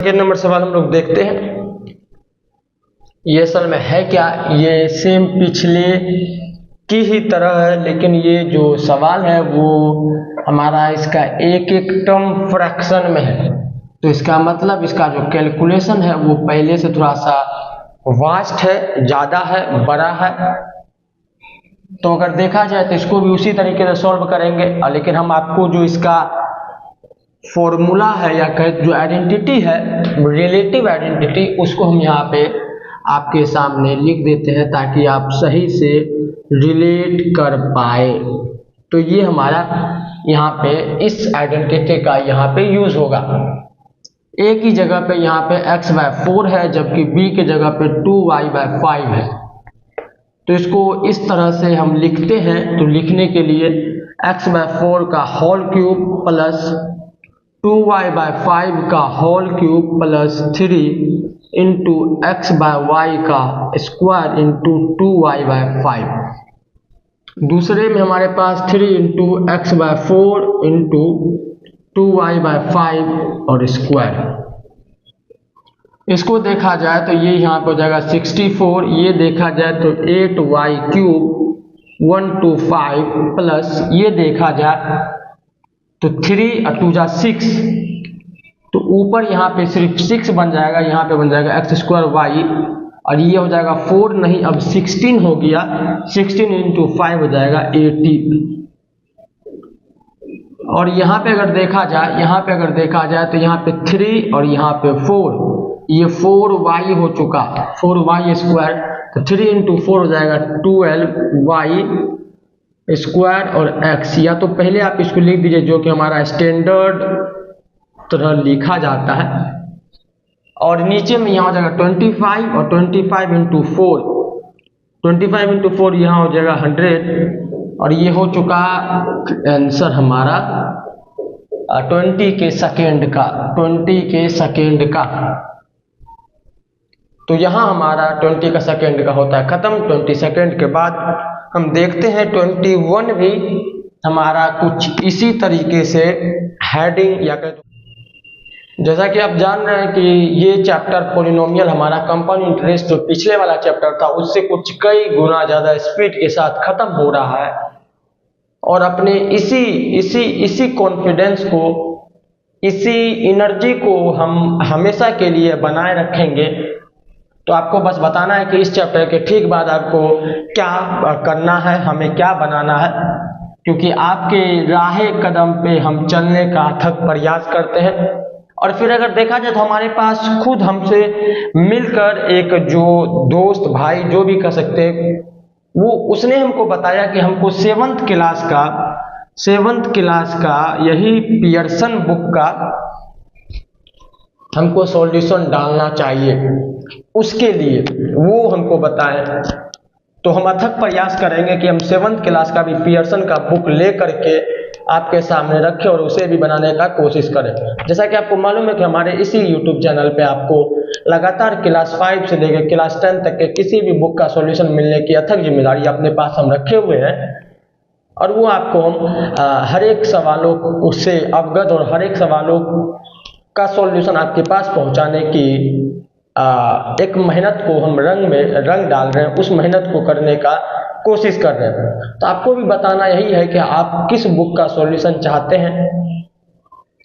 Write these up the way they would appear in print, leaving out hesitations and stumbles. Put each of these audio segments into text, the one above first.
Second number सवाल हम लोग देखते हैं। ये असल में है क्या, ये सेम पिछले की ही तरह है, लेकिन ये जो सवाल है वो हमारा इसका एक एक टर्म फ्रैक्शन में है। तो इसका मतलब इसका जो कैलकुलेशन है वो पहले से थोड़ा सा वास्ट है, ज़्यादा है, बड़ा है। तो अगर देखा जाए तो इसको भी उसी तरीके से सॉल्व करेंगे, लेकिन हम आपको जो इसका फॉर्मूला है या कहे जो आइडेंटिटी है, रिलेटिव आइडेंटिटी, उसको हम यहाँ पे आपके सामने लिख देते हैं ताकि आप सही से रिलेट कर पाए। तो ये हमारा यहाँ पे इस आइडेंटिटी का यहाँ पे यूज होगा। ए की जगह पे यहाँ पे x/4 है, जबकि बी की जगह पे 2y/5 है। तो इसको इस तरह से हम लिखते हैं। तो लिखने के लिए x/4 का होल क्यूब प्लस 2y/5 का whole cube plus 3 into x/y का स्क्वायर इंटू 2y/5। दूसरे में हमारे पास 3 इंटू x/4 इंटू 2y/5 और स्क्वायर। इसको देखा जाए तो ये यहाँ पर हो जाएगा 64। ये देखा जाए तो 8y³ 125 प्लस ये देखा जाए तो 3 और 2 जा 6, तो ऊपर यहाँ पे सिर्फ 6 बन जाएगा, यहाँ पे बन जाएगा x²y, और ये हो जाएगा 4 नहीं, अब 16 हो गया। 16 इंटू 5 हो जाएगा 80। और यहाँ पे अगर देखा जाए तो यहाँ पे 3 और यहाँ पे 4, ये 4y हो चुका, 4y²। तो 3 इंटू 4 हो जाएगा 12y² और x। या तो पहले आप इसको लिख दीजिए जो कि हमारा स्टैंडर्ड तरह लिखा जाता है, और नीचे में यहाँ हो जाएगा 25 और 25 इंटू 4, 25 इंटू 4 यहाँ हो जाएगा 100, और ये हो चुका आंसर हमारा 20 के सेकेंड का। तो यहाँ हमारा 20 का सेकेंड का होता है खत्म। 20 सेकेंड के बाद हम देखते हैं 21 भी हमारा कुछ इसी तरीके से हेडिंग या जैसा कि आप जान रहे हैं कि ये चैप्टर पॉलिनोमियल हमारा कंपाउंड इंटरेस्ट जो पिछले वाला चैप्टर था उससे कुछ कई गुना ज़्यादा स्पीड के साथ खत्म हो रहा है, और अपने इसी कॉन्फिडेंस को, इसी एनर्जी को हम हमेशा के लिए बनाए रखेंगे। तो आपको बस बताना है कि इस चैप्टर के ठीक बाद आपको क्या करना है, हमें क्या बनाना है, क्योंकि आपके राहे कदम पे हम चलने का अथक प्रयास करते हैं। और फिर अगर देखा जाए तो हमारे पास खुद हमसे मिलकर एक जो दोस्त भाई जो भी कह सकते हैं, वो उसने हमको बताया कि हमको 7th क्लास का यही पियर्सन बुक का हमको सॉल्यूशन डालना चाहिए। उसके लिए वो हमको बताएं, तो हम अथक प्रयास करेंगे कि हम 7th क्लास का भी पियर्सन का बुक ले करके आपके सामने रखें और उसे भी बनाने का कोशिश करें। जैसा कि आपको मालूम है कि हमारे इसी YouTube चैनल पे आपको लगातार क्लास 5 से लेकर क्लास 10 तक के किसी भी बुक का सॉल्यूशन मिलने की अथक जिम्मेदारी अपने पास हम रखे हुए हैं, और वो आपको हम हर एक सवालों उससे अवगत और हर एक सवालों का सॉल्यूशन आपके पास पहुंचाने की एक मेहनत को हम रंग डाल रहे हैं, उस मेहनत को करने का कोशिश कर रहे हैं। तो आपको भी बताना यही है कि आप किस बुक का सॉल्यूशन चाहते हैं,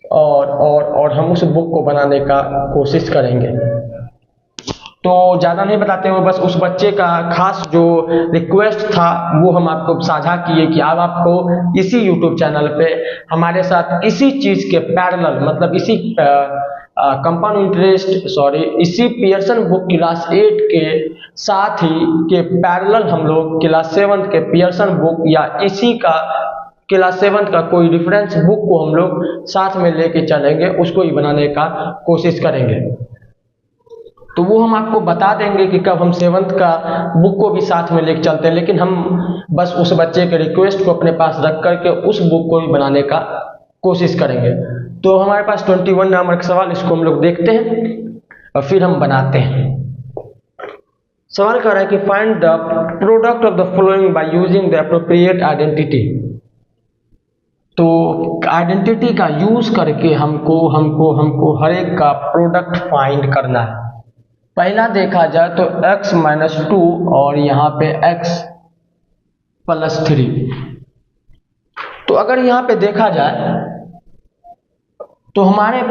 और हम उस बुक को बनाने का कोशिश करेंगे। तो ज़्यादा नहीं बताते हुए बस उस बच्चे का खास जो रिक्वेस्ट था वो हम आपको साझा किए कि अब आपको इसी YouTube चैनल पे हमारे साथ इसी चीज़ के पैरेलल, मतलब इसी कंपाउंड इंटरेस्ट इसी पियर्सन बुक क्लास 8 के साथ ही के पैरेलल हम लोग क्लास 7 के पियर्सन बुक या इसी का क्लास 7 का कोई रेफरेंस बुक को हम लोग साथ में लेके चलेंगे, उसको ही बनाने का कोशिश करेंगे। तो वो हम आपको बता देंगे कि कब हम 7th का बुक को भी साथ में लेके चलते हैं, लेकिन हम बस उस बच्चे के रिक्वेस्ट को अपने पास रख करके उस बुक को भी बनाने का कोशिश करेंगे। तो हमारे पास 21 नंबर का सवाल, इसको हम लोग देखते हैं और फिर हम बनाते हैं। सवाल कर रहा है कि find the product of the following by using the appropriate identity. तो आइडेंटिटी का यूज करके हमको हर एक का प्रोडक्ट फाइंड करना है। पहला देखा जाए तो x माइनस 2 और यहाँ पे x प्लस 3। तो अगर यहाँ पे देखा जाए तो हमारे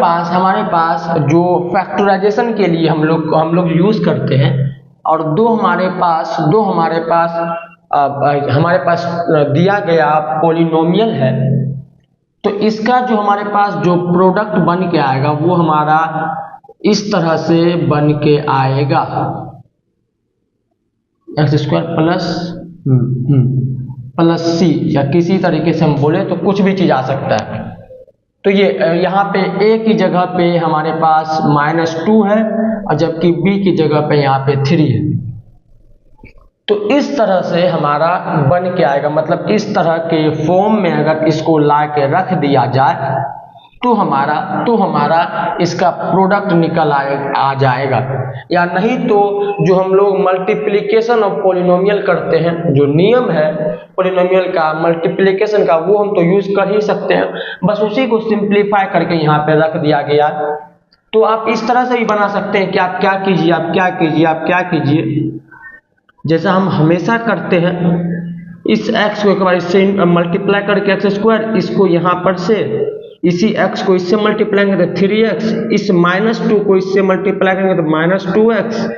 पास जो फैक्टराइजेशन के लिए हम लोग यूज करते हैं, और दो हमारे पास दिया गया पॉलिनोमियल है, तो इसका जो हमारे पास जो प्रोडक्ट बन के आएगा वो हमारा इस तरह से बन के आएगा, एक्स स्क्वायर प्लस सी, या किसी तरीके से हम बोले तो कुछ भी चीज आ सकता है। तो ये यहाँ पे a की जगह पे हमारे पास -2 है, और जबकि b की जगह पे यहाँ पे 3 है। तो इस तरह से हमारा बन के आएगा, मतलब इस तरह के फॉर्म में अगर इसको ला के रख दिया जाए तो हमारा इसका प्रोडक्ट निकल आ जाएगा। या नहीं तो जो हम लोग मल्टीप्लिकेशन ऑफ पॉलिनोमियल करते हैं, जो नियम है पॉलिनोमियल का मल्टीप्लिकेशन का, वो हम तो यूज कर ही सकते हैं, बस उसी को सिंप्लीफाई करके यहाँ पे रख दिया गया। तो आप इस तरह से भी बना सकते हैं कि आप क्या कीजिए, जैसा हम हमेशा करते हैं, इस x को एक बार इससे मल्टीप्लाई करके एक्स स्क्वायर, इसको यहाँ पर से इसी x को इससे मल्टीप्लाई करेंगे तो 3x, इस -2 को इससे मल्टीप्लाई करेंगे तो -2x,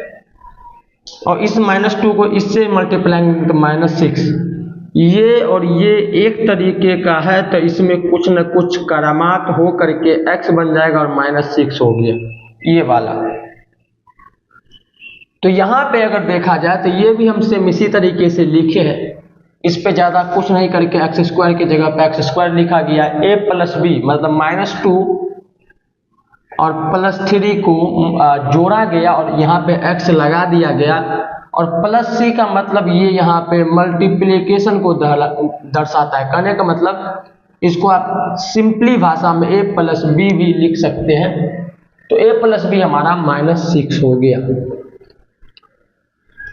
और इस -2 को इससे मल्टीप्लाई करेंगे तो -6। ये और ये एक तरीके का है, तो इसमें कुछ न कुछ करामात हो करके x बन जाएगा और -6 हो गया ये वाला। तो यहाँ पे अगर देखा जाए तो ये भी हम सेम इसी तरीके से लिखे हैं, इस पे ज़्यादा कुछ नहीं करके एक्स स्क्वायर की जगह पे एक्स स्क्वायर लिखा गया। a प्लस बी मतलब -2 और +3 को जोड़ा गया और यहाँ पे x लगा दिया गया, और प्लस सी का मतलब ये यहाँ पे मल्टीप्लिकेशन को दर्शाता है। कहने का मतलब इसको आप सिंपली भाषा में a प्लस बी भी लिख सकते हैं। तो a प्लस बी हमारा -6 हो गया।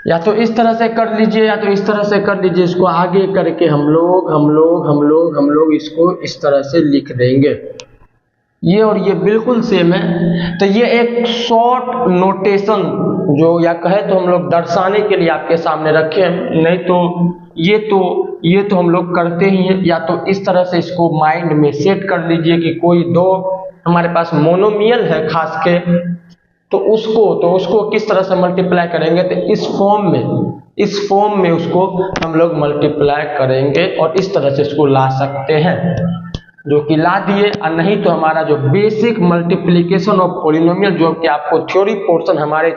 या तो इस तरह से कर लीजिए या तो इस तरह से कर लीजिए, इसको आगे करके हम लोग इसको इस तरह से लिख देंगे। ये और ये बिल्कुल सेम है। तो ये एक शॉर्ट नोटेशन जो या कहे तो हम लोग दर्शाने के लिए आपके सामने रखे, नहीं तो ये तो हम लोग करते ही हैं। या तो इस तरह से इसको माइंड में सेट कर लीजिए कि कोई दो हमारे पास मोनोमियल है खास के, तो उसको किस तरह से मल्टीप्लाई करेंगे, तो इस फॉर्म में उसको हम लोग मल्टीप्लाई करेंगे और इस तरह से इसको ला सकते हैं, जो कि ला दिए। और नहीं तो हमारा जो बेसिक मल्टीप्लिकेशन ऑफ पॉलिनोमियल, जो कि आपको थ्योरी पोर्शन हमारे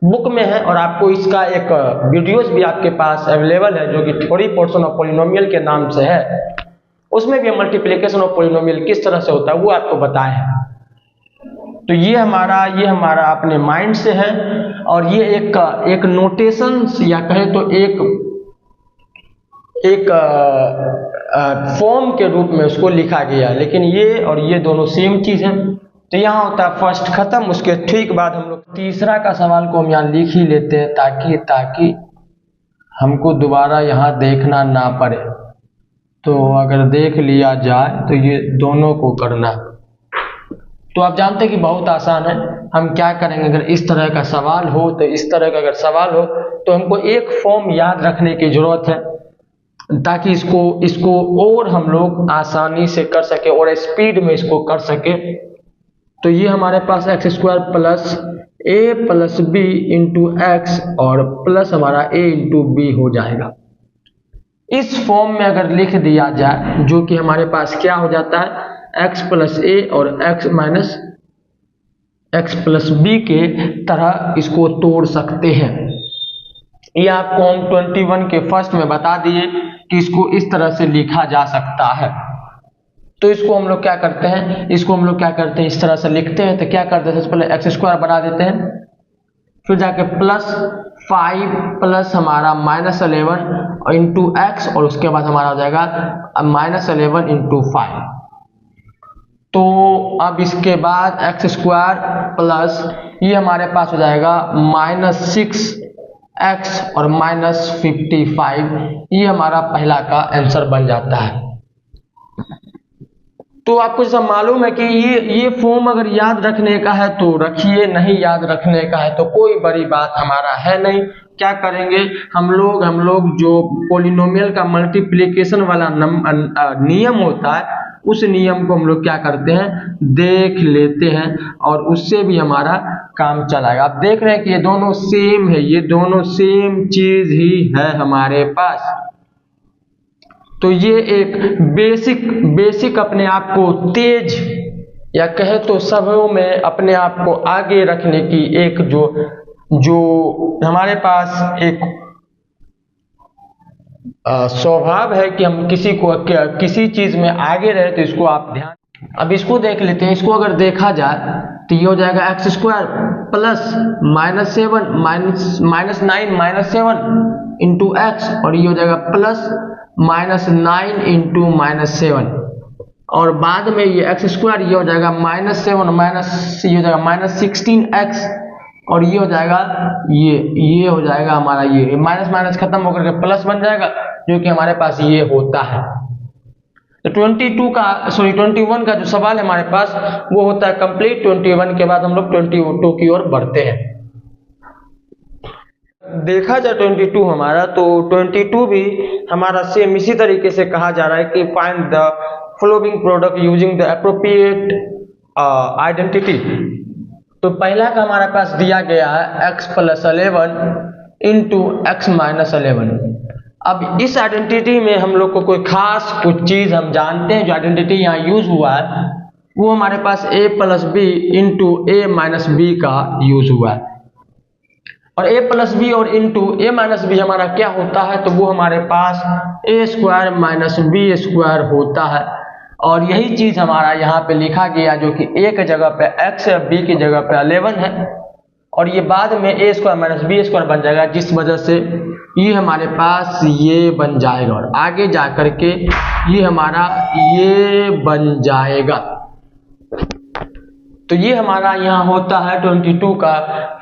बुक में है, और आपको इसका एक वीडियोस भी आपके पास अवेलेबल है जो कि थ्योरी पोर्शन ऑफ पॉलिनोमियल के नाम से है, उसमें भी मल्टीप्लिकेशन ऑफ पॉलिनोमियल किस तरह से होता है वो आपको बताए हैं। तो ये हमारा अपने माइंड से है, और ये एक नोटेशन या कहे तो एक फॉर्म के रूप में उसको लिखा गया, लेकिन ये और ये दोनों सेम चीज है। तो यहाँ होता है फर्स्ट खत्म, उसके ठीक बाद हम लोग तीसरा का सवाल को हम यहाँ लिख ही लेते हैं ताकि हमको दोबारा यहाँ देखना ना पड़े। तो अगर देख लिया जाए तो ये दोनों को करना, तो आप जानते हैं कि बहुत आसान है। हम क्या करेंगे, अगर इस तरह का सवाल हो तो इस तरह का अगर सवाल हो तो हमको एक फॉर्म याद रखने की जरूरत है, ताकि इसको और हम लोग आसानी से कर सके और स्पीड में इसको कर सके। तो ये हमारे पास x square plus a plus b into x और प्लस हमारा a इंटू बी हो जाएगा। इस फॉर्म में अगर लिख दिया जाए, जो कि हमारे पास क्या हो जाता है, x प्लस ए और x minus x plus b के तरह इसको तोड़ सकते हैं। ये आपको हम 21 के फर्स्ट में बता दिए कि इसको इस तरह से लिखा जा सकता है। तो इसको हम लोग क्या करते हैं, इस तरह से लिखते हैं। तो क्या करते हैं, सबसे पहले एक्स स्क्वायर बना देते हैं, फिर जाके प्लस 5 प्लस हमारा -11 इंटू एक्स, और उसके बाद हमारा हो जाएगा -11 इंटू 5। तो अब इसके बाद एक्स स्क्वायर प्लस ये हमारे पास हो जाएगा -6x और -55, ये हमारा पहला का आंसर बन जाता है। तो आपको जैसा मालूम है कि ये फॉर्म अगर याद रखने का है तो रखिए, नहीं याद रखने का है तो कोई बड़ी बात हमारा है नहीं। क्या करेंगे हम लोग जो पोलिनोमियल का मल्टीप्लिकेशन वाला नियम होता है, उस नियम को हम लोग क्या करते हैं, देख लेते हैं और उससे भी हमारा काम चलाएगा। आप देख रहे हैं कि ये दोनों सेम है, ये दोनों सेम चीज ही है हमारे पास। तो ये एक बेसिक अपने आप को तेज या कहे तो सभों में अपने आप को आगे रखने की एक जो हमारे पास एक स्वभाव है कि हम किसी चीज में आगे रहे, तो इसको आप ध्यान। अब इसको देख लेते हैं। इसको अगर देखा जाए तो ये हो जाएगा x square plus -9 into x, और ये हो जाएगा प्लस -9 इंटू -7, और बाद में ये एक्स स्क्वायर ये हो जाएगा -7 ये हो जाएगा -16x, और ये हो जाएगा ये हो जाएगा हमारा ये माइनस खत्म होकर के प्लस बन जाएगा, जो कि हमारे पास ये होता है। तो 21 का जो सवाल है हमारे पास वो होता है कंप्लीट। 21 के बाद हम लोग 22 की ओर बढ़ते हैं। देखा जाए 22 हमारा, तो 22 भी हमारा सेम इसी तरीके से कहा जा रहा है कि find the following product using the appropriate identity. तो पहला का हमारे पास दिया गया है x + 11 इंटू x - 11। अब इस आइडेंटिटी में हम लोग को कोई खास कुछ चीज हम जानते हैं, जो आइडेंटिटी यहाँ यूज हुआ है वो हमारे पास a + b into a - b का यूज हुआ है, और a + b और इंटू a - b हमारा क्या होता है, तो वो हमारे पास a² - b² होता है। और यही चीज हमारा यहाँ पे लिखा गया, जो कि a की जगह पे x है, b की जगह पे 11 है, और ये बाद में a² - b² बन जाएगा, जिस वजह से ये हमारे पास ये बन जाएगा, और आगे जा करके ये हमारा ये बन जाएगा। तो ये हमारा यहाँ होता है 22 का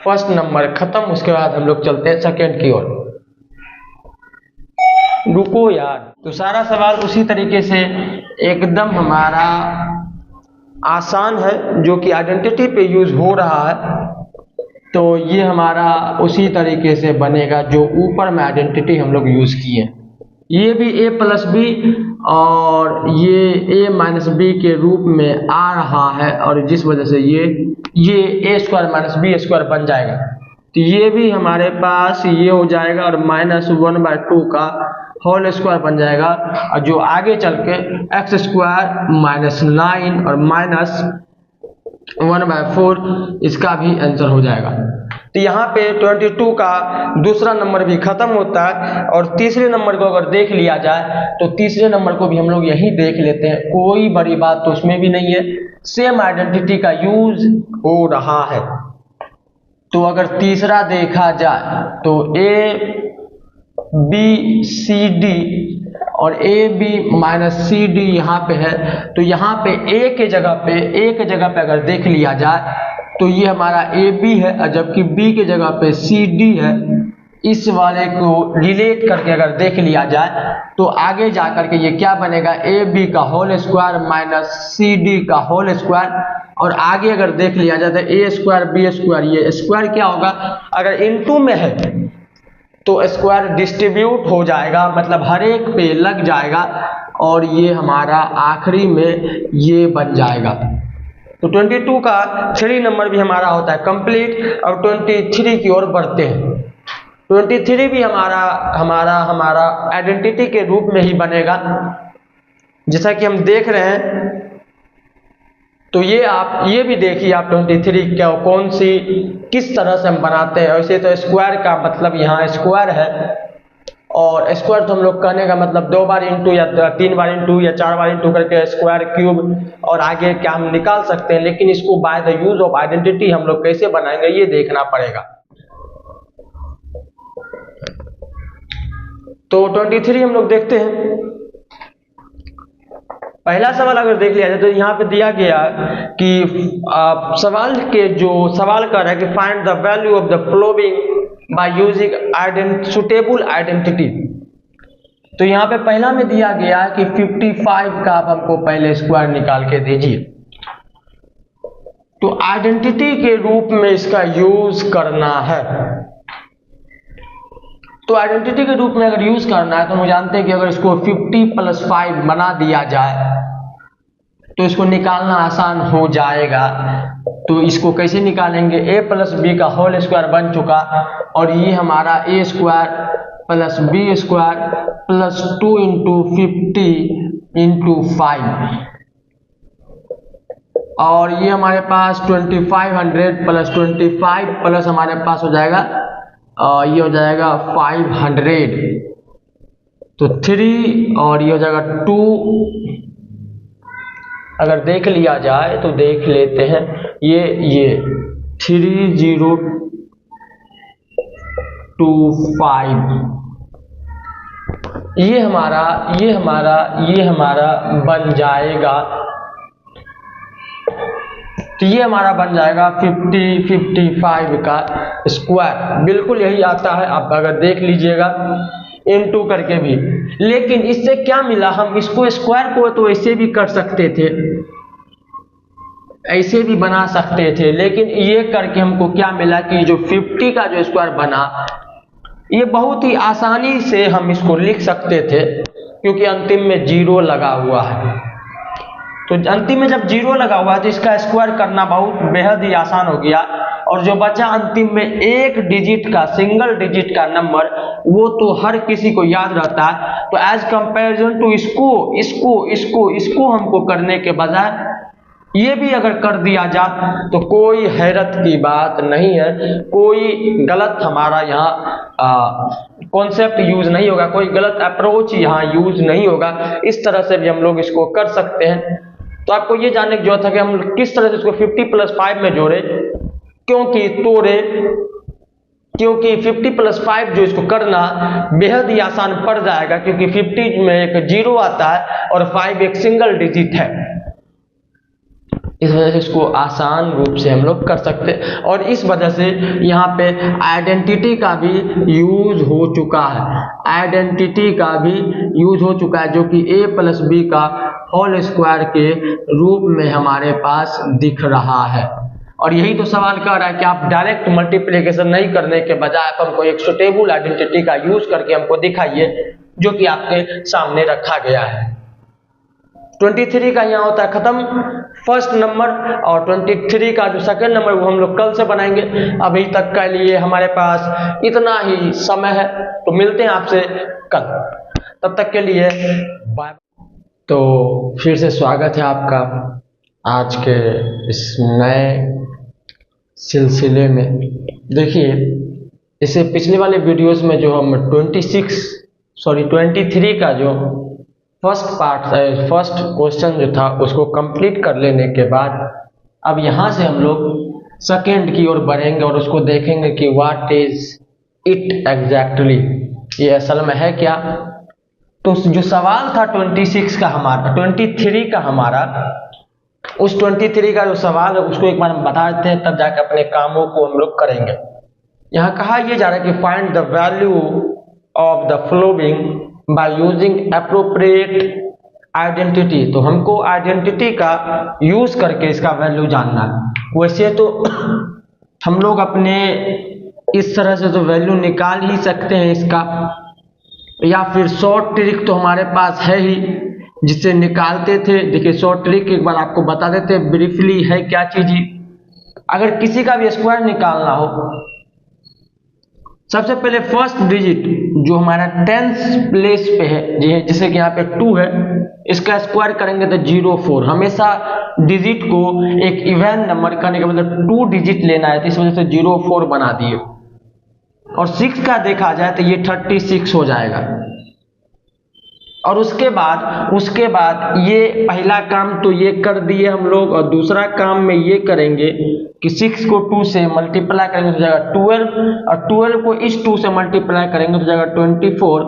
फर्स्ट नंबर खत्म। उसके बाद हम लोग चलते हैं सेकेंड की ओर। रुको यार, तो सारा सवाल उसी तरीके से एकदम हमारा आसान है, जो कि आइडेंटिटी पे यूज हो रहा है। तो ये हमारा उसी तरीके से बनेगा जो ऊपर में आइडेंटिटी हम लोग यूज किए। ये भी a + b और ये a - b के रूप में आ रहा है, और जिस वजह से ये a² - b² बन जाएगा। तो ये भी हमारे पास ये हो जाएगा, और -1/2 का होल स्क्वायर बन जाएगा, और जो आगे चल के x² - 9 और -1/4 इसका भी आंसर हो जाएगा। तो यहाँ पे 22 का दूसरा नंबर भी खत्म होता है। और तीसरे नंबर को अगर देख लिया जाए तो तीसरे नंबर को भी हम लोग यही देख लेते हैं, कोई बड़ी बात तो उसमें भी नहीं है, सेम आइडेंटिटी का यूज हो रहा है। तो अगर तीसरा देखा जाए तो a b c d और ab - cd यहाँ पे है, तो यहाँ पे a के जगह पे अगर देख लिया जाए तो ये हमारा ab है, जबकि b के जगह पे cd है। इस वाले को रिलेट करके अगर देख लिया जाए तो आगे जा करके ये क्या बनेगा, ab का होल स्क्वायर माइनस cd का होल स्क्वायर, और आगे अगर देख लिया जाए तो a² b², ये स्क्वायर क्या होगा, अगर इनटू में है तो स्क्वायर डिस्ट्रीब्यूट हो जाएगा, मतलब हर एक पे लग जाएगा, और ये हमारा आखिरी में ये बन जाएगा। तो 22 का 3 नंबर भी हमारा होता है कंप्लीट। अब 23 की ओर बढ़ते हैं। 23 भी हमारा आइडेंटिटी के रूप में ही बनेगा, जैसा कि हम देख रहे हैं। तो ये भी देखिए आप 23 क्या कौन सी किस तरह से हम बनाते हैं। वैसे तो स्क्वायर का मतलब यहाँ स्क्वायर है, और स्क्वायर तो हम लोग कहने का मतलब 2 बार इंटू या 3 बार इंटू या 4 बार इंटू करके स्क्वायर क्यूब और आगे क्या हम निकाल सकते हैं, लेकिन इसको by the use of identity हम लोग कैसे बनाएंगे ये देखना पड़ेगा। तो 23 हम लोग देखते हैं। पहला सवाल अगर देख लिया जाए तो यहाँ पे दिया गया कि सवाल कर रहा है कि find the value of the following by using suitable identity. तो यहाँ पे पहला में दिया गया कि 55 का आप हमको पहले स्क्वायर निकाल के दीजिए। तो आइडेंटिटी के रूप में इसका यूज करना है। तो आइडेंटिटी के रूप में अगर यूज करना है तो हम जानते हैं कि अगर इसको 50 + 5 बना दिया जाए तो इसको निकालना आसान हो जाएगा। तो इसको कैसे निकालेंगे? a + b का होल स्क्वायर बन चुका और ये हमारा a² + b² + 2 × 50 × 5 और ये हमारे पास 2500 + 25 प्लस हमारे पास हो जाएगा ये हो जाएगा 500। तो 3 और ये हो जाएगा 2। अगर देख लिया जाए तो देख लेते हैं ये 3025 ये हमारा बन जाएगा। तो ये हमारा बन जाएगा 55 का स्क्वायर। बिल्कुल यही आता है, आप अगर देख लीजिएगा इनटू करके भी। लेकिन इससे क्या मिला, हम इसको स्क्वायर को तो ऐसे भी कर सकते थे, ऐसे भी बना सकते थे, लेकिन ये करके हमको क्या मिला कि जो 50 का जो स्क्वायर बना ये बहुत ही आसानी से हम इसको लिख सकते थे क्योंकि अंतिम में 0 लगा हुआ है। तो अंतिम में जब 0 लगा हुआ है तो इसका स्क्वायर करना बहुत बेहद ही आसान हो गया और जो बचा अंतिम में एक डिजिट का, सिंगल डिजिट का नंबर, वो तो हर किसी को याद रहता है। तो एज कंपैरिजन टू इसको हमको करने के बजाय ये भी अगर कर दिया जाए तो कोई हैरत की बात नहीं है, कोई गलत हमारा यहाँ कॉन्सेप्ट यूज नहीं होगा, कोई गलत अप्रोच यहाँ यूज नहीं होगा। इस तरह से भी हम लोग इसको कर सकते हैं। तो आपको ये जानने की जरूरत है कि हम किस तरह से इसको 50 + 5 में जोड़े, क्योंकि 50 + 5 जो इसको करना बेहद ही आसान पड़ जाएगा क्योंकि 50 में एक 0 आता है और 5 एक सिंगल डिजिट है। इस वजह से इसको आसान रूप से हम लोग कर सकते हैं और इस वजह से यहाँ पे आइडेंटिटी का भी यूज हो चुका है, आइडेंटिटी का भी यूज हो चुका है जो कि a + b का होल स्क्वायर के रूप में हमारे पास दिख रहा है। और यही तो सवाल कर रहा है कि आप डायरेक्ट मल्टीप्लिकेशन नहीं करने के बजाय आप हमको एक सुटेबल आइडेंटिटी का यूज करके हमको दिखाइए जो कि आपके सामने रखा गया है। 23 का यहाँ होता है खत्म फर्स्ट नंबर और 23 का जो सेकंड नंबर वो हम लोग कल से बनाएंगे। अभी तक के लिए हमारे पास इतना ही समय है, तो मिलते हैं आपसे कल, तब तक के लिए बाय। तो फिर से स्वागत है आपका आज के इस नए सिलसिले में। देखिए, इससे पिछले वाले वीडियोस में जो हम 23 का जो फर्स्ट क्वेश्चन जो था उसको कंप्लीट कर लेने के बाद अब यहाँ से हम लोग सेकेंड की ओर बढ़ेंगे और उसको देखेंगे कि व्हाट इज इट एग्जैक्टली, ये असल में है क्या। तो जो सवाल था 23 का हमारा उस 23 का जो सवाल है उसको एक बार हम बता देते हैं, तब जाकर अपने कामों को हम लोग करेंगे। यहाँ कहा यह जा रहा है कि find the value of the following by using appropriate identity. तो हमको आइडेंटिटी का यूज करके इसका वैल्यू जानना है। वैसे तो हम लोग अपने इस तरह से तो वैल्यू निकाल ही सकते हैं इसका, या फिर शॉर्ट ट्रिक तो हमारे पास है ही जिससे निकालते थे। देखिए, शॉर्ट ट्रिक एक बार आपको बता देते हैं ब्रीफली है क्या चीज। अगर किसी का भी स्क्वायर निकालना हो, सबसे पहले फर्स्ट डिजिट जो हमारा 10th प्लेस पे है, जैसे कि यहाँ पे 2 है, इसका स्क्वायर करेंगे तो 04। हमेशा डिजिट को एक इवन नंबर करने का मतलब 2 डिजिट लेना है, तो इस वजह से 04 बना दिए। और 6 का देखा जाए तो ये 36 हो जाएगा। और उसके बाद ये पहला काम तो ये कर दिए हम लोग, और दूसरा काम में ये करेंगे कि 6 को 2 से मल्टीप्लाई करेंगे तो जाएगा 12, और 12 को इस 2 से मल्टीप्लाई करेंगे तो जाएगा 24,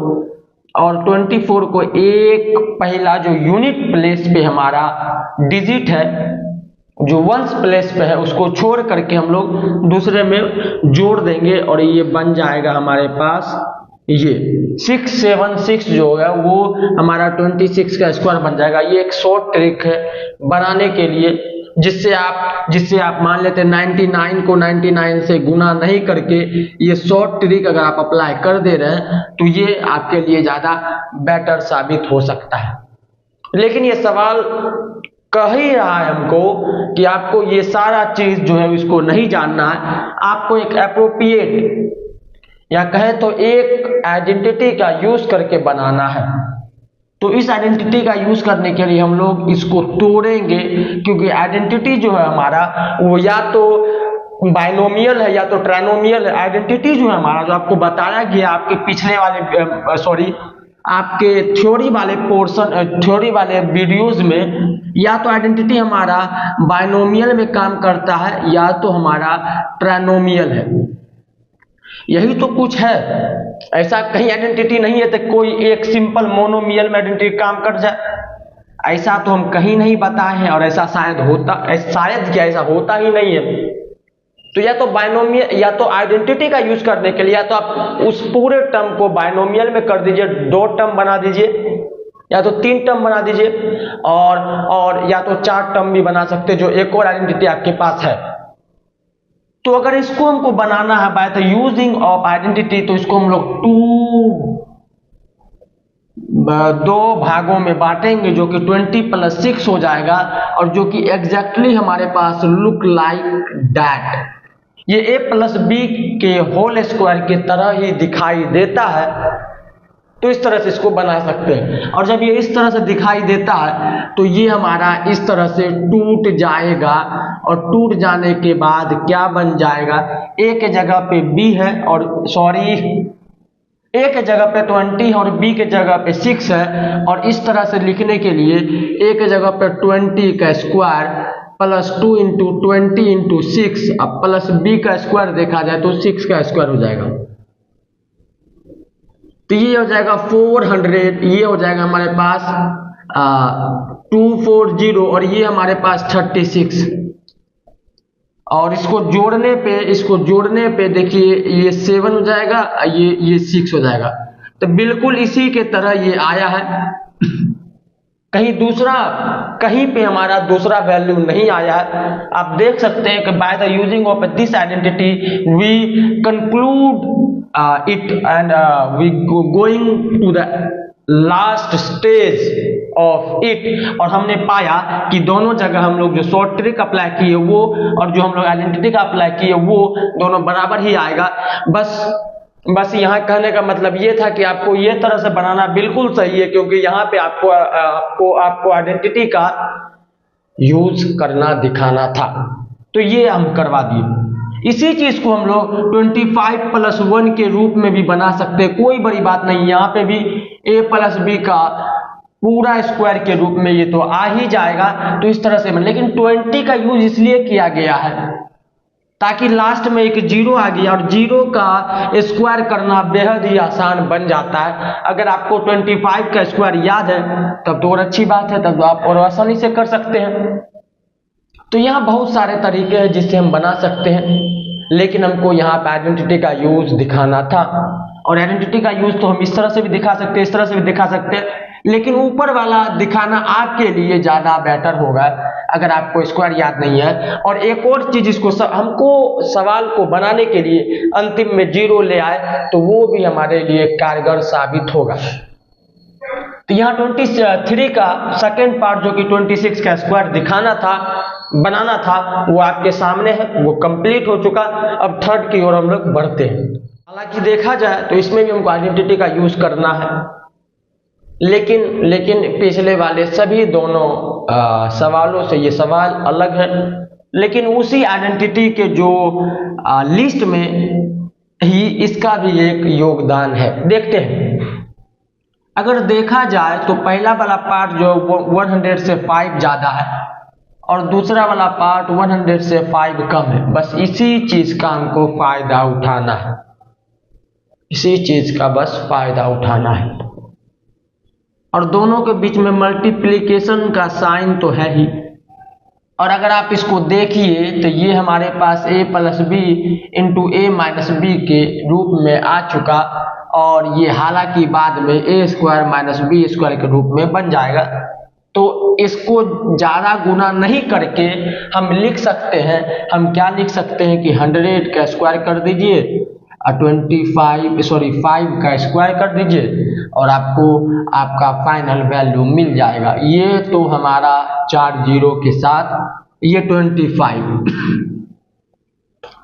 और 24 को एक पहला जो यूनिट प्लेस पे हमारा डिजिट है, जो वंस प्लेस पे है, उसको छोड़ करके हम लोग दूसरे में जोड़ देंगे और ये बन जाएगा हमारे पास ये 676 जो है वो हमारा 26 का स्क्वायर बन जाएगा। ये एक शॉर्ट ट्रिक है बनाने के लिए, जिससे आप मान लेते हैं 99 को 99 से गुना नहीं करके ये शॉर्ट ट्रिक अगर आप अप्लाई कर दे रहे हैं तो ये आपके लिए ज़्यादा बेटर साबित हो सकता है। लेकिन ये सवाल कह ही रहा है हमको कि आपको ये सारा चीज़ जो है इसको नहीं जानना है, आपको एक एप्रोप्रिएट या कहे तो एक आइडेंटिटी का यूज करके बनाना है। तो इस आइडेंटिटी का यूज करने के लिए हम लोग इसको तोड़ेंगे, क्योंकि आइडेंटिटी जो है हमारा वो या तो बाइनोमियल है या तो ट्राइनोमियल है। आइडेंटिटी जो है हमारा, जो आपको बताया गया आपके पिछले वाले आपके थ्योरी वाले वीडियोज में, या तो आइडेंटिटी हमारा बाइनोमियल में काम करता है या तो हमारा ट्राइनोमियल है। यही तो कुछ है, ऐसा कहीं आइडेंटिटी नहीं है तो कोई एक सिंपल मोनोमियल में आइडेंटिटी काम कर जाए, ऐसा तो हम कहीं नहीं बताए हैं और ऐसा शायद क्या ऐसा होता ही नहीं है। तो या तो बाइनोमियल या तो आइडेंटिटी का यूज करने के लिए या तो आप उस पूरे टर्म को बाइनोमियल में कर दीजिए, 2 टर्म बना दीजिए या तो 3 टर्म बना दीजिए, और या तो 4 टर्म भी बना सकते जो एक और आइडेंटिटी आपके पास है। तो अगर इसको हमको बनाना है bye the using of identity, तो इसको हम लोग 2 भागों में बांटेंगे, जो कि 20 + 6 हो जाएगा, और जो कि एग्जैक्टली हमारे पास लुक लाइक दैट। ये a + b के होल स्क्वायर की तरह ही दिखाई देता है। तो इस तरह से इसको बना सकते हैं, और जब ये इस तरह से दिखाई देता है तो ये हमारा इस तरह से टूट जाएगा, और टूट जाने के बाद क्या बन जाएगा, a के जगह पे b है, और a के जगह पे 20 और b के जगह पे 6 है, और इस तरह से लिखने के लिए a के जगह पे 20 का स्क्वायर +2 × 20 × 6, अब प्लस b का स्क्वायर देखा जाए तो 6 का स्क्वायर हो जाएगा। तो ये हो जाएगा 400, ये हो जाएगा हमारे पास 240, और ये हमारे पास 36, और इसको जोड़ने पे देखिए ये 7 हो जाएगा, ये 6 हो जाएगा। तो बिल्कुल इसी के तरह ये आया है, कहीं पे हमारा दूसरा वैल्यू नहीं आया है। आप देख सकते हैं कि by the using of this identity we conclude it and we going to the last stage of it, और हमने पाया कि दोनों जगह हम लोग जो शॉर्ट ट्रिक अप्लाई किए वो और जो हम लोग आइडेंटिटी का अप्लाई किए वो दोनों बराबर ही आएगा। बस यहाँ कहने का मतलब ये था कि आपको ये तरह से बनाना बिल्कुल सही है, क्योंकि यहाँ पे आपको आइडेंटिटी का यूज करना दिखाना था, तो ये हम करवा दिए। इसी चीज को हम लोग 25 + 1 के रूप में भी बना सकते हैं, कोई बड़ी बात नहीं। यहाँ पे भी a + b का पूरा स्क्वायर के रूप में ये तो आ ही जाएगा। तो इस तरह से लेकिन 20 का यूज इसलिए किया गया है ताकि लास्ट में एक 0 आ गया, और 0 का स्क्वायर करना बेहद ही आसान बन जाता है। अगर आपको 25 का स्क्वायर याद है तब तो और अच्छी बात है, तब तो आप और आसानी से कर सकते हैं। तो यहाँ बहुत सारे तरीके हैं जिससे हम बना सकते हैं, लेकिन हमको यहाँ पे आइडेंटिटी का यूज दिखाना था, और आइडेंटिटी का यूज तो हम इस तरह से भी दिखा सकते हैं, इस तरह से भी दिखा सकते हैं, लेकिन ऊपर वाला दिखाना आपके लिए ज्यादा बेटर होगा अगर आपको स्क्वायर याद नहीं है। और एक और चीज, इसको हमको सवाल को बनाने के लिए अंतिम में 0 ले आए तो वो भी हमारे लिए कारगर साबित होगा। तो यहाँ 23 का सेकेंड पार्ट जो कि 26 का स्क्वायर बनाना था वो आपके सामने है, वो कंप्लीट हो चुका। अब थर्ड की ओर हम लोग बढ़ते हैं। हालांकि देखा जाए तो इसमें भी हमको आइडेंटिटी का यूज करना है, लेकिन पिछले वाले सभी दोनों सवालों से ये सवाल अलग है, लेकिन उसी आइडेंटिटी के जो लिस्ट में ही इसका भी एक योगदान है। देखते हैं, अगर देखा जाए तो पहला वाला पार्ट जो 100 से 5 ज्यादा है और दूसरा वाला पार्ट 100 से 5 कम है। बस इसी चीज का हमको फायदा उठाना है, इसी चीज का बस फायदा उठाना है। और दोनों के बीच में मल्टीप्लिकेशन का साइन तो है ही, और अगर आप इसको देखिए तो ये हमारे पास a + b × a - b के रूप में आ चुका, और ये हालांकि बाद में ए स्क्वायर माइनस बी स्क्वायर के रूप में बन जाएगा। तो इसको ज़्यादा गुना नहीं करके हम लिख सकते हैं, हम क्या लिख सकते हैं कि 100 का स्क्वायर कर दीजिए और 5 का स्क्वायर कर दीजिए और आपको आपका फाइनल वैल्यू मिल जाएगा। ये तो हमारा 4 जीरो के साथ ये 25।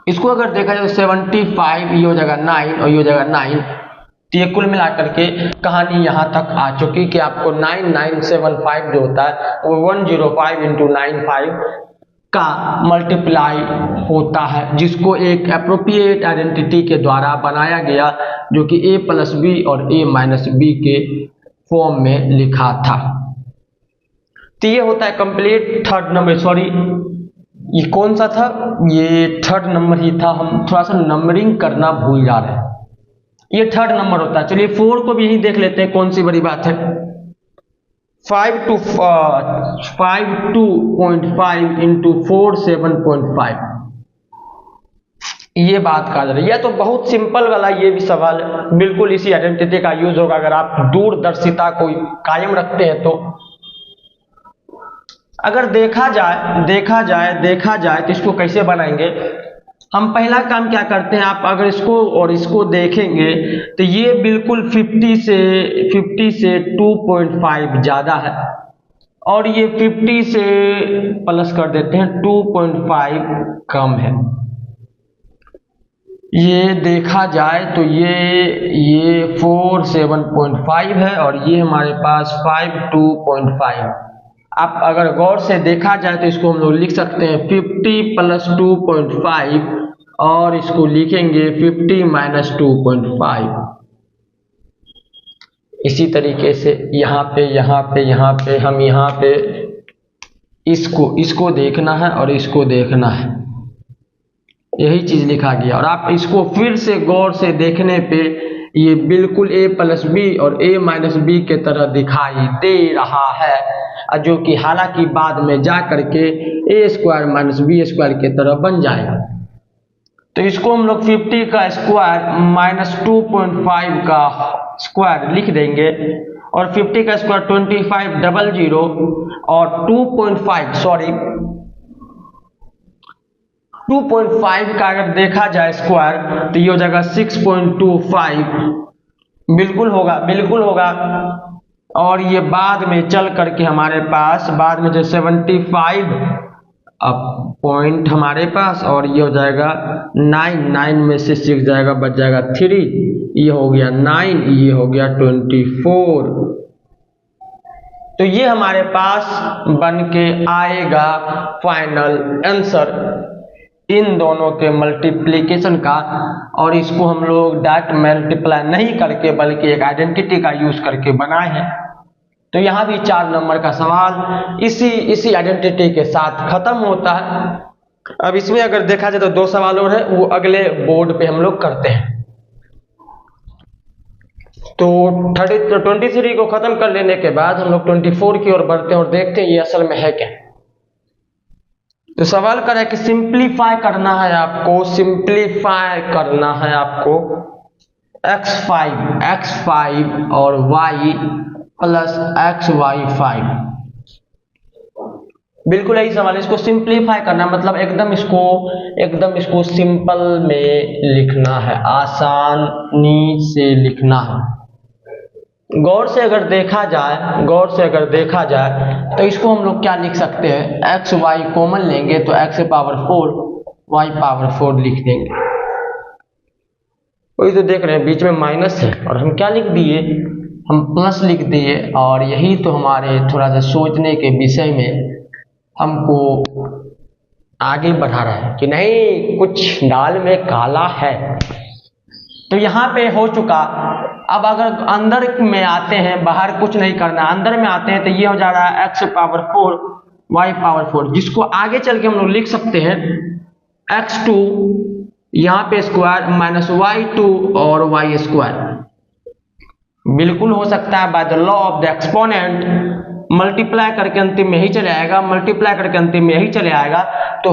इसको अगर देखा जाए तो 75 ये हो जाएगा 9 और ये हो जाएगा 9। तो ये कुल मिलाकर के कहानी यहाँ तक आ चुकी कि आपको 9975 जो होता है वो 105 इंटू 95 का मल्टीप्लाई होता है, जिसको एक अप्रोप्रिएट आइडेंटिटी के द्वारा बनाया गया, जो कि a प्लस बी और a माइनस बी के फॉर्म में लिखा था। तो ये होता है कंप्लीट थर्ड नंबर। सॉरी, ये कौन सा था? ये थर्ड नंबर ही था। हम थोड़ा सा नंबरिंग करना भूल जा रहे हैं। ये थर्ड नंबर होता है। चलिए 4 को भी यही देख लेते हैं, कौन सी बड़ी बात है। 5 2.5 इंटू 4 7.5 ये बात कर रही है। तो बहुत सिंपल वाला ये भी सवाल है, बिल्कुल इसी आइडेंटिटी का यूज होगा अगर आप दूरदर्शिता को कायम रखते हैं। तो अगर देखा जाए तो इसको कैसे बनाएंगे। हम पहला काम क्या करते हैं, आप अगर इसको और इसको देखेंगे तो ये बिल्कुल 50 से 2.5 ज़्यादा है और ये 50 से प्लस कर देते हैं 2.5 कम है। ये देखा जाए तो ये 4 7.5 है और ये हमारे पास 5 2.5। आप अगर गौर से देखा जाए तो इसको हम लोग लिख सकते हैं 50 प्लस 2.5 और इसको लिखेंगे 50 माइनस 2.5। इसी तरीके से यहाँ पे हम यहाँ पे इसको देखना है और इसको देखना है, यही चीज लिखा गया। और आप इसको फिर से गौर से देखने पे ये बिल्कुल a प्लस बी और a माइनस बी के तरह दिखाई दे रहा है, जो कि हालांकि बाद में जा करके a square minus b square के तरह बन जाएगा। तो इसको हम लोग 50 का स्क्वायर माइनस 2.5 का स्क्वायर लिख देंगे और 50 का स्क्वायर 2500 और 2.5 का अगर देखा जाए स्क्वायर तो ये हो जाएगा 6.25। बिल्कुल होगा। और ये बाद में चल करके हमारे पास बाद में जो 75 पॉइंट हमारे पास और ये हो जाएगा 9 में से 6 जाएगा, बच जाएगा 3, ये हो गया 9, ये हो गया 24। तो ये हमारे पास बन के आएगा फाइनल आंसर इन दोनों के मल्टीप्लिकेशन का। और इसको हम लोग डायरेक्ट मल्टीप्लाई नहीं करके बल्कि एक आइडेंटिटी का यूज करके बनाए हैं। तो यहाँ भी 4 नंबर का सवाल इसी आइडेंटिटी के साथ खत्म होता है। अब इसमें अगर देखा जाए तो 2 सवाल और है, वो अगले बोर्ड पे हम लोग करते हैं। तो 23 को खत्म कर लेने के बाद हम लोग 24 की ओर बढ़ते हैं और देखते हैं ये असल में है क्या। तो सवाल कर रहा है कि सिंप्लीफाई करना है आपको x5 और y प्लस xy5। बिल्कुल यही सवाल है। इसको सिंप्लीफाई करना मतलब एकदम इसको सिंपल में लिखना है, आसानी से लिखना है। गौर से अगर देखा जाए तो इसको हम लोग क्या लिख सकते हैं, एक्स वाई कॉमन लेंगे तो x पावर 4 y पावर 4 लिख देंगे। वही तो देख रहे हैं बीच में माइनस है और हम क्या लिख दिए, हम प्लस लिख दिए। और यही तो हमारे थोड़ा सा सोचने के विषय में हमको आगे बढ़ा रहा है कि नहीं कुछ दाल में काला है। तो यहाँ पे हो चुका। अब अगर अंदर में आते हैं, बाहर कुछ नहीं करना, अंदर में आते हैं तो ये हो जा रहा है x पावर 4 y पावर 4, जिसको आगे चल के हम लोग लिख सकते हैं x2 यहाँ पे स्क्वायर माइनस y2 और y स्क्वायर। बिल्कुल हो सकता है by the law of the exponent multiply करके अंतिम में ही चले आएगा, मल्टीप्लाई करके अंतिम में ही चले आएगा, तो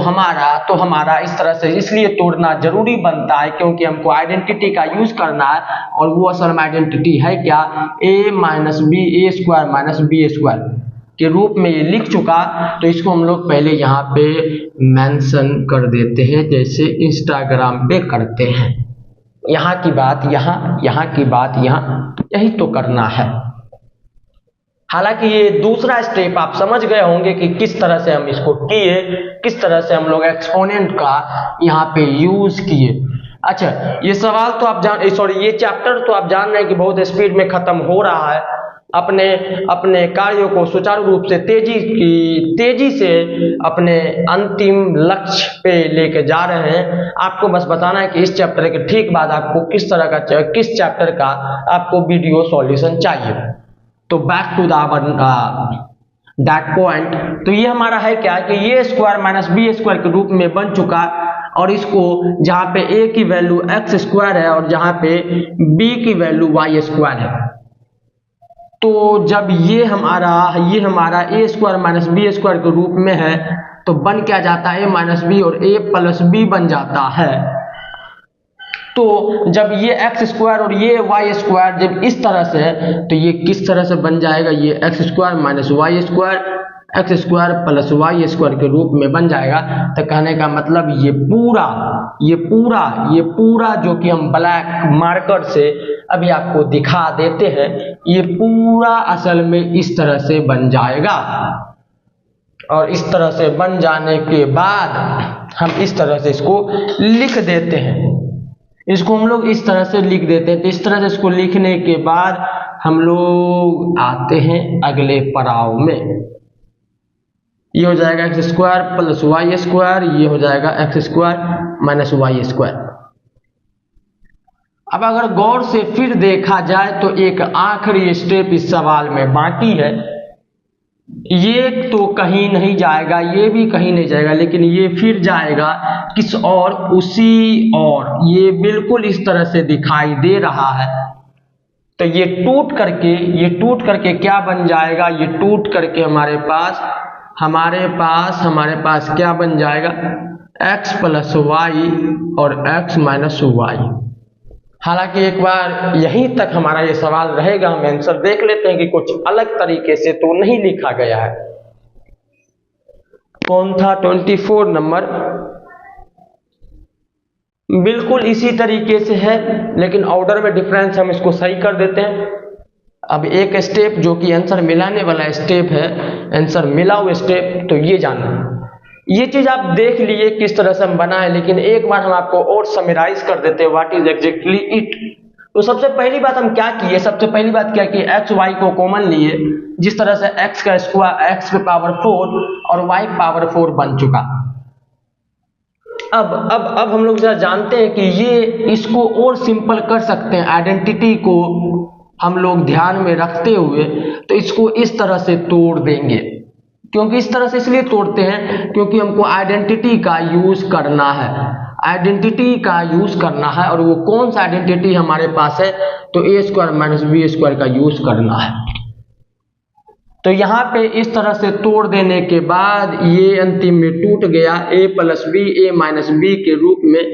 हमारा इस तरह से इसलिए तोड़ना जरूरी बनता है क्योंकि हमको आइडेंटिटी का यूज करना है। और वो असल में आइडेंटिटी है क्या, a minus b a square minus b square के रूप में ये लिख चुका। तो इसको हम लोग पहले यहाँ पे मेंशन कर देते हैं, जैसे इंस्टाग्राम पे करते हैं। यहाँ की बात यहाँ, यहाँ की बात यहाँ, यही तो करना है। हालांकि ये दूसरा स्टेप आप समझ गए होंगे कि किस तरह से हम इसको किए, किस तरह से हम लोग एक्सपोनेंट का यहाँ पे यूज किए। अच्छा, ये सवाल तो आप ये चैप्टर तो आप जान रहे हैं कि बहुत स्पीड में खत्म हो रहा है। अपने कार्यों को सुचारू रूप से तेजी से अपने अंतिम लक्ष्य पे लेके जा रहे हैं। आपको बस बताना है कि इस चैप्टर के ठीक बाद आपको किस चैप्टर का आपको वीडियो सॉल्यूशन चाहिए। तो बैक टू दैट पॉइंट। तो ये हमारा है क्या कि ये स्क्वायर माइनस बी स्क्वायर के रूप में बन चुका, और इसको जहाँ पे a की वैल्यू एक्स स्क्वायर है और जहाँ पे b की वैल्यू वाई स्क्वायर है, तो जब ये हमारा a square minus b square के रूप में है तो बन क्या जाता है, a माइनस बी और a प्लस बी बन जाता है। तो जब ये एक्स स्क्वायर और ये वाई स्क्वायर जब इस तरह से है तो ये किस तरह से बन जाएगा, ये x square minus y square x square plus y square के रूप में बन जाएगा। तो कहने का मतलब ये पूरा जो कि हम ब्लैक मार्कर से अभी आपको दिखा देते हैं, ये पूरा असल में इस तरह से बन जाएगा। और इस तरह से बन जाने के बाद हम इस तरह से इसको लिख देते हैं, इसको हम लोग इस तरह से लिख देते हैं। तो इस तरह से इसको लिखने के बाद हम लोग आते हैं अगले पड़ाव में। ये हो जाएगा x square plus y square, ये हो जाएगा x square minus y square. अब अगर गौर से फिर देखा जाए तो एक आखिरी स्टेप इस सवाल में बाकी है। ये तो कहीं नहीं जाएगा, ये भी कहीं नहीं जाएगा, लेकिन ये फिर जाएगा किस और, उसी और। ये बिल्कुल इस तरह से दिखाई दे रहा है। तो ये टूट करके क्या बन जाएगा, ये टूट करके हमारे पास क्या बन जाएगा, x प्लस वाई और x माइनस वाई। हालांकि एक बार यहीं तक हमारा ये सवाल रहेगा, हम आंसर देख लेते हैं कि कुछ अलग तरीके से तो नहीं लिखा गया है। कौन था 24 नंबर, बिल्कुल इसी तरीके से है, लेकिन ऑर्डर में डिफरेंस हम इसको सही कर देते हैं। अब एक स्टेप जो कि आंसर मिलाने वाला स्टेप है, आंसर मिलाओ स्टेप, तो ये जानना, ये चीज आप देख लिए किस तरह से हम बनाए, लेकिन एक बार हम आपको और समराइज कर देते हैं व्हाट इज एग्जैक्टली इट। तो सबसे पहली बात हम क्या किए, कि एक्स वाई को कॉमन लिए, जिस तरह से एक्स का स्क्वायर एक्स पे पावर 4 और वाई पावर 4 बन चुका। अब हम लोग जानते हैं कि ये इसको और सिंपल कर सकते हैं, आइडेंटिटी को हम लोग ध्यान में रखते हुए, तो इसको इस तरह से तोड़ देंगे। क्योंकि इस तरह से इसलिए तोड़ते हैं क्योंकि हमको आइडेंटिटी का यूज करना है, और वो कौन सा आइडेंटिटी हमारे पास है, तो ए स्क्वायर माइनस बी स्क्वायर का यूज करना है। तो यहाँ पे इस तरह से तोड़ देने के बाद ये अंतिम में टूट गया, a plus b a minus b के रूप में।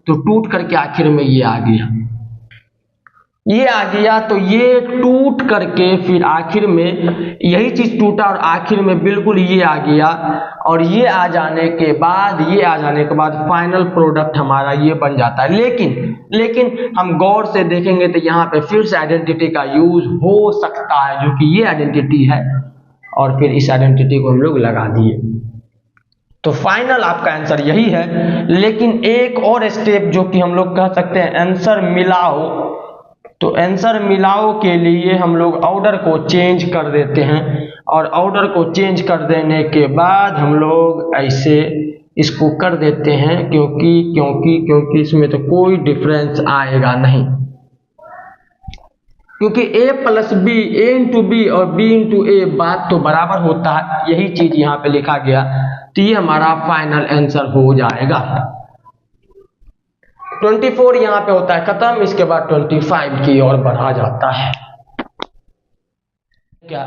तो टूट करके आखिर में ये आ गया, तो ये टूट करके फिर आखिर में यही चीज टूटा और आखिर में बिल्कुल ये आ गया। और ये आ जाने के बाद फाइनल प्रोडक्ट हमारा ये बन जाता है। लेकिन हम गौर से देखेंगे तो यहाँ पे फिर से आइडेंटिटी का यूज हो सकता है, जो कि ये आइडेंटिटी है, और फिर इस आइडेंटिटी को हम लोग लगा दिए। तो फाइनल आपका आंसर यही है। लेकिन एक और स्टेप जो कि हम लोग कह सकते हैं आंसर मिलाओ, तो आंसर मिलाओ के लिए हम लोग ऑर्डर को चेंज कर देते हैं, और ऑर्डर को चेंज कर देने के बाद हम लोग ऐसे इसको कर देते हैं, क्योंकि इसमें तो कोई डिफरेंस आएगा नहीं, क्योंकि a plus b, a into b और b इंटू ए बात तो बराबर होता है। यही चीज यहाँ पे लिखा गया, तो ये हमारा फाइनल आंसर हो जाएगा। 24 यहाँ पे होता है खत्म, इसके बाद 25 की ओर बढ़ा जाता है। क्या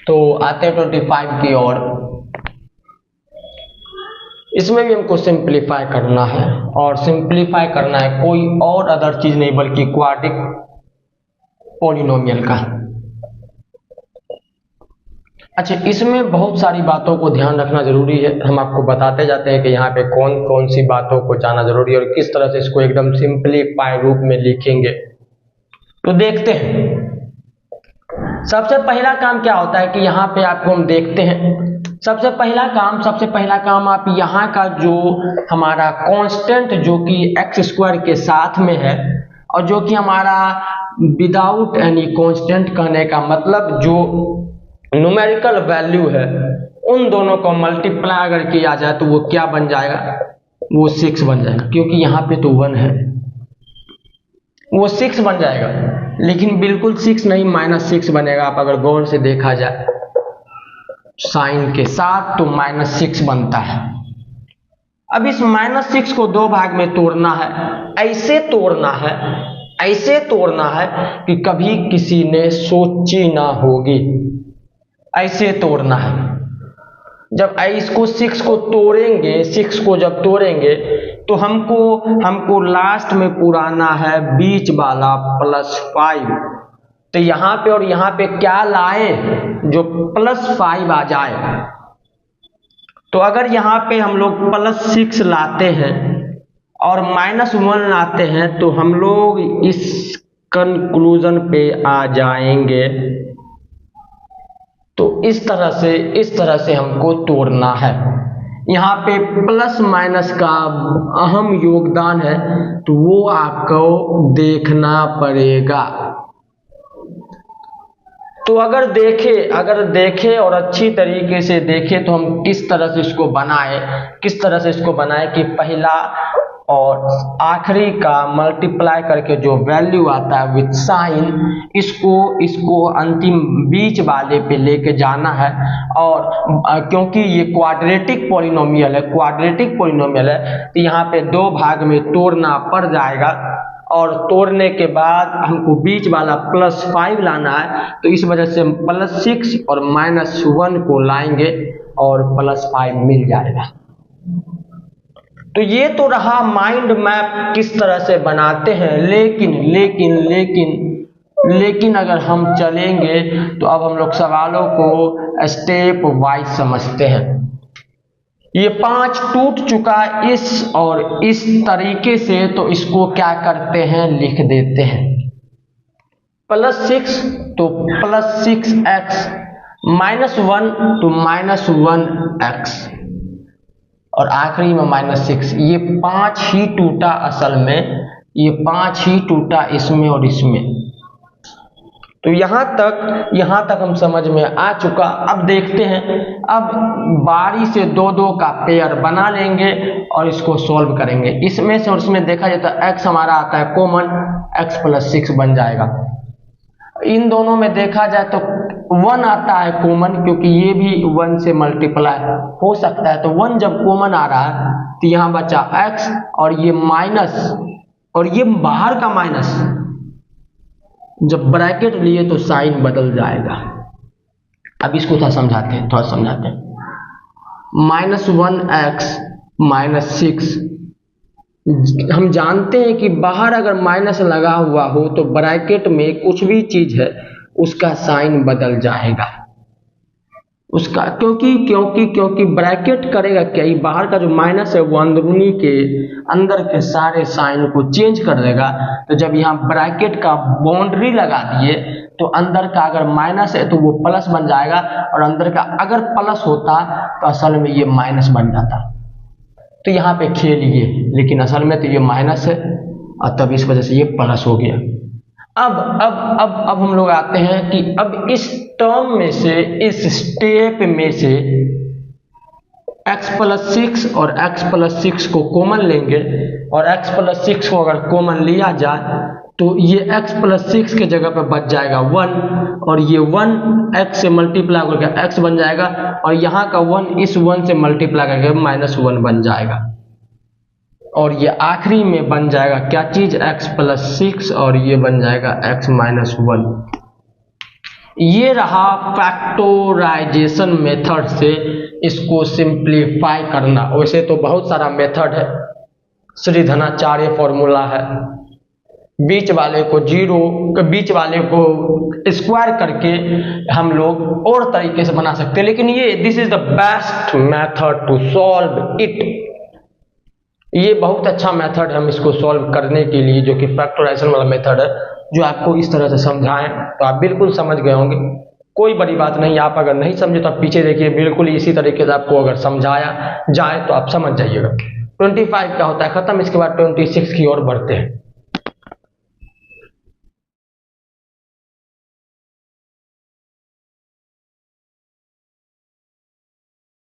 तो आते हैं 25 की ओर। इसमें भी हमको सिंप्लीफाई करना है, और सिंप्लीफाई करना है कोई और अदर चीज नहीं बल्कि क्वाड्रेटिक पॉलिनोमियल का। अच्छा, इसमें बहुत सारी बातों को ध्यान रखना जरूरी है, हम आपको बताते जाते हैं कि यहाँ पे कौन कौन सी बातों को जानना जरूरी है और किस तरह से इसको एकदम सिंप्लीफाई रूप में लिखेंगे। तो देखते हैं, सबसे पहला काम क्या होता है कि यहाँ पे आपको हम देखते हैं, सबसे पहला काम आप यहाँ का जो हमारा कांस्टेंट जो कि एक्स स्क्वायर के साथ में है, और जो कि हमारा विदाउट एनी कांस्टेंट कहने का मतलब जो न्यूमेरिकल वैल्यू है, उन दोनों को मल्टीप्लाई अगर किया जाए तो वो क्या बन जाएगा, वो 6 बन जाएगा, क्योंकि यहाँ पे तो 1 है, वो 6 बन जाएगा। लेकिन बिल्कुल 6 नहीं, -6 बनेगा। आप अगर गौर से देखा जाए साइन के साथ तो -6 बनता है। अब इस -6 को 2 भाग में तोड़ना है, ऐसे तोड़ना है कि कभी किसी ने सोची ना होगी, ऐसे तोड़ना है। जब इसको 6 को तोड़ेंगे, 6 को जब तोड़ेंगे तो हमको लास्ट में पुराना है बीच वाला +5। तो यहाँ पे और यहाँ पे क्या लाए, जो +5 आ जाए। तो अगर यहाँ पे हम लोग +6 लाते हैं और -1 लाते हैं तो हम लोग इस कंक्लूजन पे आ जाएंगे। तो इस तरह से हमको तोड़ना है। यहाँ पे प्लस माइनस का अहम योगदान है, तो वो आपको देखना पड़ेगा। तो अगर देखे और अच्छी तरीके से देखे तो हम किस तरह से इसको बनाए कि पहला और आखिरी का मल्टीप्लाई करके जो वैल्यू आता है विथ साइन, इसको अंतिम बीच वाले पे लेके जाना है। और क्योंकि ये क्वाड्रेटिक पॉलिनोमियल है तो यहाँ पे 2 भाग में तोड़ना पड़ जाएगा, और तोड़ने के बाद हमको बीच वाला +5 लाना है। तो इस वजह से हम +6 और -1 को लाएंगे और +5 मिल जाएगा। तो ये तो रहा माइंड मैप किस तरह से बनाते हैं। लेकिन अगर हम चलेंगे तो अब हम लोग सवालों को स्टेप वाइज समझते हैं। ये 5 टूट चुका इस और इस तरीके से, तो इसको क्या करते हैं, लिख देते हैं। +6 तो +6x, -1 तो -1x, और आखिरी में -6। ये 5 ही टूटा, असल में ये 5 ही टूटा इसमें और इसमें। तो यहाँ तक हम समझ में आ चुका। अब देखते हैं, अब बारी से 2-2 का पेयर बना लेंगे और इसको सॉल्व करेंगे। इसमें से और इसमें देखा जाए तो x हमारा आता है कॉमन, x +6 बन जाएगा। इन दोनों में देखा जाए तो 1 आता है कॉमन, क्योंकि ये भी 1 से मल्टीप्लाई हो सकता है। तो 1 जब कॉमन आ रहा है तो यहाँ बचा x, और ये माइनस, और ये बाहर का माइनस, जब ब्रैकेट लिए तो साइन बदल जाएगा। अब इसको थोड़ा समझाते हैं -1x -6। हम जानते हैं कि बाहर अगर माइनस लगा हुआ हो तो ब्रैकेट में कुछ भी चीज है उसका साइन बदल जाएगा उसका, क्योंकि ब्रैकेट करेगा क्या, ये बाहर का जो माइनस है वो अंदरूनी के अंदर के सारे साइन को चेंज कर देगा। तो जब यहाँ ब्रैकेट का बाउंड्री लगा दिए तो अंदर का अगर माइनस है तो वो प्लस बन जाएगा, और अंदर का अगर प्लस होता तो असल में ये माइनस बन जाता। तो यहाँ पे खेल ये, लेकिन असल में तो ये माइनस है और तब इस वजह से ये प्लस हो गया। अब हम लोग आते हैं कि अब इस टर्म में से, इस स्टेप में से x +6 और x +6 को कॉमन लेंगे, और x +6 को अगर कॉमन लिया जाए तो ये x +6 के जगह पे बच जाएगा 1, और ये 1 x से मल्टीप्लाई करके x बन जाएगा, और यहाँ का 1 इस 1 से मल्टीप्लाई करके -1 बन जाएगा, और ये आखिरी में बन जाएगा क्या चीज, x +6, और ये बन जाएगा x -1। ये रहा फैक्टराइजेशन मेथड से इसको सिंप्लीफाई करना। वैसे तो बहुत सारा मेथड है, श्रीधराचार्य फॉर्मूला है, बीच वाले को जीरो, बीच वाले को स्क्वायर करके हम लोग और तरीके से बना सकते हैं, लेकिन ये this is the best method to solve it. ये बहुत अच्छा मेथड है हम इसको सॉल्व करने के लिए, जो कि फैक्टराइजेशन वाला मेथड है, जो आपको इस तरह से समझाएं तो आप बिल्कुल समझ गए होंगे। कोई बड़ी बात नहीं, आप अगर नहीं समझे तो आप पीछे देखिए, बिल्कुल इसी तरीके से आपको अगर समझाया जाए तो आप समझ जाइएगा। 25 का होता है खत्म, इसके बाद 26 की ओर बढ़ते हैं।